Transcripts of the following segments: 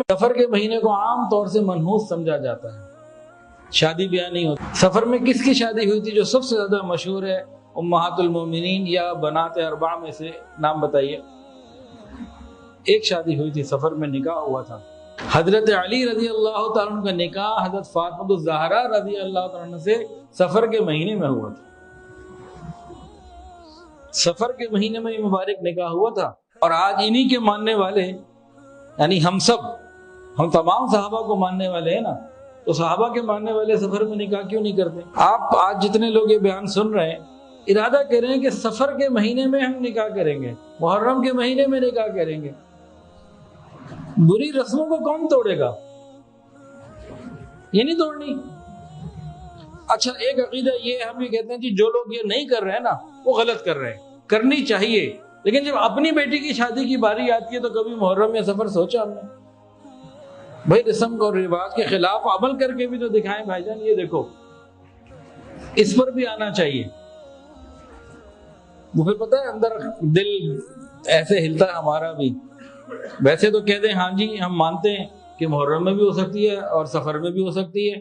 سفر کے مہینے کو عام طور سے منحوس سمجھا جاتا ہے، شادی بیاہ نہیں ہوتی۔ سفر میں کس کی شادی ہوئی تھی جو سب سے زیادہ مشہور ہے؟ امہات المومنین یا بنات اربع میں سے نام بتائیے۔ ایک شادی ہوئی تھی، سفر میں نکاح ہوا تھا۔ حضرت علی رضی اللہ تعالیٰ عنہ کا نکاح حضرت فاطمہ الزہرا رضی اللہ تعالیٰ عنہ سے سفر کے مہینے میں ہوا تھا۔ سفر کے مہینے میں یہ مبارک نکاح ہوا تھا، اور آج انہی کے ماننے والے، یعنی ہم تمام صحابہ کو ماننے والے ہیں نا، تو صحابہ کے ماننے والے سفر میں نکاح کیوں نہیں کرتے؟ آپ آج جتنے لوگ یہ بیان سن رہے ہیں ارادہ کر رہے ہیں کہ سفر کے مہینے میں ہم نکاح کریں گے، محرم کے مہینے میں نکاح کریں گے۔ بری رسموں کو کون توڑے گا؟ یہ نہیں توڑنی۔ اچھا، ایک عقیدہ یہ ہم یہ کہتے ہیں کہ جو لوگ یہ نہیں کر رہے ہیں نا وہ غلط کر رہے ہیں، کرنی چاہیے، لیکن جب اپنی بیٹی کی شادی کی باری آتی ہے تو کبھی محرم یا سفر سوچا ہم نے؟ بھائی رسم اور رواج کے خلاف عمل کر کے بھی تو دکھائیں بھائی جان، یہ دیکھو، اس پر بھی آنا چاہیے۔ وہ پھر پتہ ہے اندر دل ایسے ہلتا ہے ہمارا بھی۔ ویسے تو کہتے ہیں ہاں جی ہم مانتے ہیں کہ محرم میں بھی ہو سکتی ہے اور سفر میں بھی ہو سکتی ہے،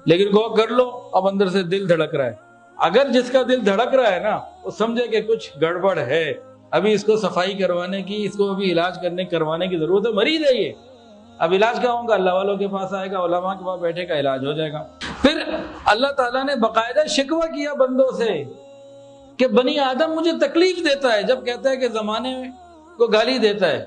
لیکن غور کر لو اب اندر سے دل دھڑک رہا ہے۔ اگر جس کا دل دھڑک رہا ہے نا وہ سمجھے کہ کچھ گڑبڑ ہے، ابھی اس کو صفائی کروانے کی، اس کو ابھی علاج کروانے کی ضرورت ہے، مریض ہے یہ، اب علاج کیا ہوگا؟ اللہ والوں کے پاس آئے گا، علماء کے پاس بیٹھے گا، علاج ہو جائے گا۔ پھر اللہ تعالیٰ نے باقاعدہ شکوہ کیا بندوں سے کہ بنی آدم مجھے تکلیف دیتا ہے، جب کہتا ہے کہ زمانے کو گالی دیتا ہے،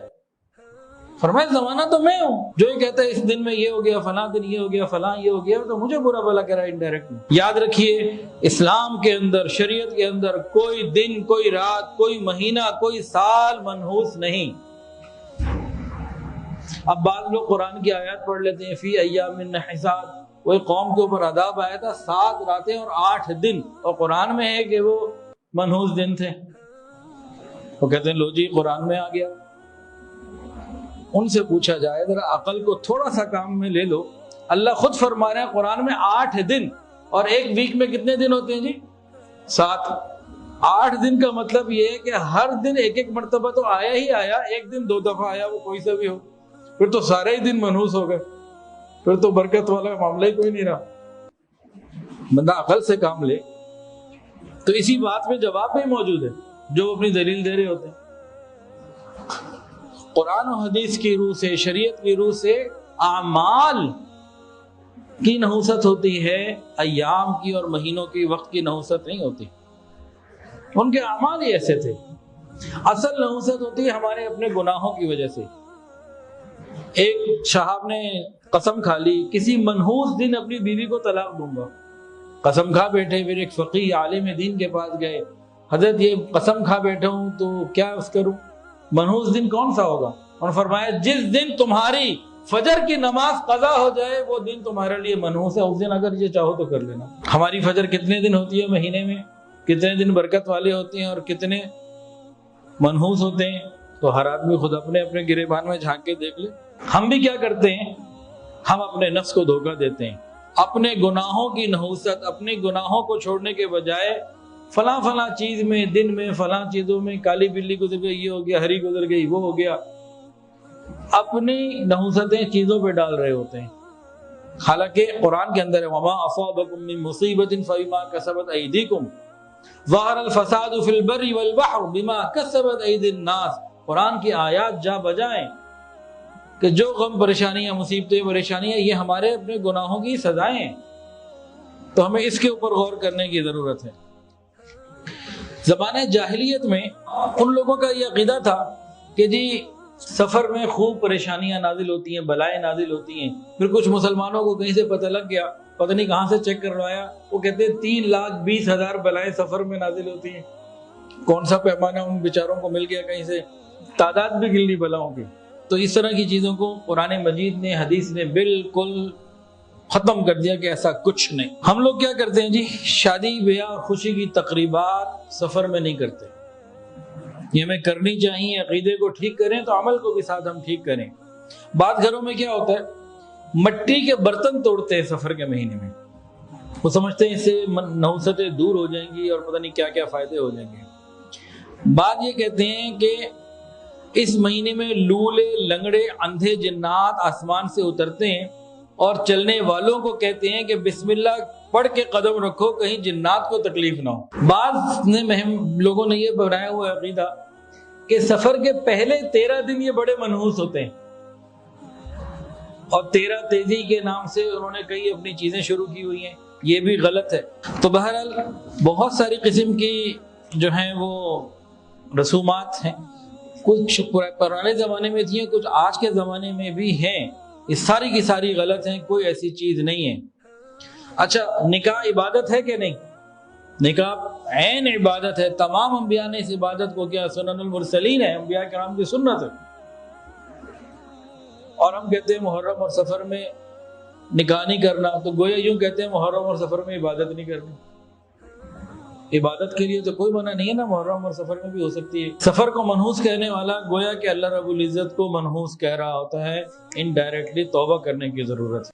فرمایا زمانہ تو میں ہوں، جو یہ کہتا ہے اس دن میں یہ ہو گیا، فلاں دن یہ ہو گیا، فلاں یہ ہو گیا، تو مجھے برا بھلا کہہ رہا ہے انڈائریکٹ۔ یاد رکھیے اسلام کے اندر، شریعت کے اندر کوئی دن، کوئی رات، کوئی مہینہ، کوئی سال منحوس نہیں۔ اب بعض لوگ قرآن کی آیات پڑھ لیتے ہیں، فی ایام نحسات، وہ قوم کے اوپر عذاب آیا تھا 7 راتیں اور 8 دن، اور قرآن میں ہے کہ وہ منحوس دن تھے۔ وہ کہتے ہیں لو جی قرآن میں آ گیا۔ ان سے پوچھا جائے ذرا عقل کو تھوڑا سا کام میں لے لو، اللہ خود فرما رہے ہیں قرآن میں 8 دن، اور ایک ویک میں کتنے دن ہوتے ہیں جی؟ 7۔ 8 دن کا مطلب یہ ہے کہ ہر دن ایک مرتبہ تو آیا ہی آیا، ایک دن 2 دفعہ آیا، وہ کوئی سا بھی ہو، پھر تو سارے ہی دن منحوس ہو گئے، پھر تو برکت والا معاملہ ہی کوئی نہیں رہا۔ بندہ عقل سے کام لے تو اسی بات میں جواب بھی موجود ہے جو اپنی دلیل دے رہے ہوتے ہیں۔ قرآن و حدیث کی روح سے، شریعت کی روح سے اعمال کی نحوست ہوتی ہے، ایام کی اور مہینوں کی، وقت کی نحوست نہیں ہوتی۔ ان کے اعمال ہی ایسے تھے۔ اصل نحوست ہوتی ہے ہمارے اپنے گناہوں کی وجہ سے۔ ایک صاحب نے قسم کھا لی کسی منحوس دن اپنی بیوی کو طلاق دوں گا، قسم کھا بیٹھے، پھر ایک فقیہ عالم دین کے پاس گئے، حضرت یہ قسم کھا بیٹھا ہوں تو کیا اس کروں؟ منحوس دن کون سا ہوگا؟ انہوں نے فرمایا جس دن تمہاری فجر کی نماز قضا ہو جائے وہ دن تمہارے لیے منحوس ہے، اس دن اگر یہ چاہو تو کر لینا۔ ہماری فجر کتنے دن ہوتی ہے مہینے میں؟ کتنے دن برکت والے ہوتے ہیں اور کتنے منحوس ہوتے ہیں؟ تو ہر آدمی خود اپنے اپنے گریبان میں جھانک کے دیکھ لے۔ ہم بھی کیا کرتے ہیں؟ ہم اپنے نفس کو دھوکہ دیتے ہیں، اپنے گناہوں کی نحوست، اپنے گناہوں کو چھوڑنے کے بجائے فلاں فلاں چیز میں، دن میں، فلاں چیزوں میں، کالی بلی گزر گئی یہ ہو گیا، ہری گزر گئی وہ ہو گیا، اپنی نحوستیں چیزوں پہ ڈال رہے ہوتے ہیں۔ حالانکہ قرآن کے اندر ہے وَمَا أَصَابَكُم مِّن مُّصِيبَةٍ فَبِمَا كَسَبَتْ أَيْدِيكُمْ ظَهَرَ الْفَسَادُ فِي الْبَرِّ وَالْبَحْرِ بِمَا كَسَبَتْ أَيْدِي النَّاسِ۔ قرآن کی آیات جا بجائیں کہ جو غم پریشانیاں، مصیبتیں، پریشانیاں یہ ہمارے اپنے گناہوں کی سزائیں ہیں، تو ہمیں اس کے اوپر غور کرنے کی ضرورت ہے۔ زمانہ جاہلیت میں ان لوگوں کا یہ عقیدہ تھا کہ جی سفر میں خوب پریشانیاں نازل ہوتی ہیں، بلائیں نازل ہوتی ہیں۔ پھر کچھ مسلمانوں کو کہیں سے پتہ لگ گیا، پتہ نہیں کہاں سے چیک کروایا، وہ کہتے ہیں 3,20,000 بلائیں سفر میں نازل ہوتی ہیں۔ کون سا پیمانہ ان بیچاروں کو مل گیا کہیں سے، تعداد بھی گن لی بلاؤں کی۔ تو اس طرح کی چیزوں کو قرآن مجید نے، حدیث نے بالکل ختم کر دیا کہ ایسا کچھ نہیں۔ ہم لوگ کیا کرتے ہیں جی؟ شادی بیاہ خوشی کی تقریبات سفر میں نہیں کرتے، یہ ہمیں کرنی چاہیے۔ عقیدے کو ٹھیک کریں تو عمل کو بھی ساتھ ہم ٹھیک کریں۔ بعض گھروں میں کیا ہوتا ہے، مٹی کے برتن توڑتے ہیں سفر کے مہینے میں، وہ سمجھتے ہیں اس سے نحوستیں دور ہو جائیں گی اور پتہ نہیں کیا کیا فائدے ہو جائیں گے۔ بعض یہ کہتے ہیں کہ اس مہینے میں لولے لنگڑے اندھے جنات آسمان سے اترتے ہیں اور چلنے والوں کو کہتے ہیں کہ بسم اللہ پڑھ کے قدم رکھو کہیں جنات کو تکلیف نہ ہو۔ بعض لوگوں نے یہ بنایا ہوا عقیدہ کہ سفر کے پہلے 13 دن یہ بڑے منحوس ہوتے ہیں اور 13 تیزی کے نام سے انہوں نے کئی اپنی چیزیں شروع کی ہوئی ہیں، یہ بھی غلط ہے۔ تو بہرحال بہت ساری قسم کی جو ہیں وہ رسومات ہیں، کچھ پرانے زمانے میں تھیں، کچھ آج کے زمانے میں بھی ہیں، یہ ساری کی ساری غلط ہیں، کوئی ایسی چیز نہیں ہے۔ اچھا، نکاح عبادت ہے کہ نہیں؟ نکاح عین عبادت ہے، تمام انبیاء نے اس عبادت کو کیا سنن المرسلین ہے، انبیاء کرام کی سنت ہے۔ اور ہم کہتے ہیں محرم اور سفر میں نکاح نہیں کرنا، تو گویا یوں کہتے ہیں محرم اور سفر میں عبادت نہیں کرنی۔ عبادت کے لیے تو کوئی منع نہیں ہے نا، محرم اور سفر میں بھی ہو سکتی ہے۔ سفر کو منحوس کہنے والا گویا کہ اللہ رب العزت کو منحوس کہہ رہا ہوتا ہے، انڈائریکٹلی توبہ کرنے کی ضرورت ہے۔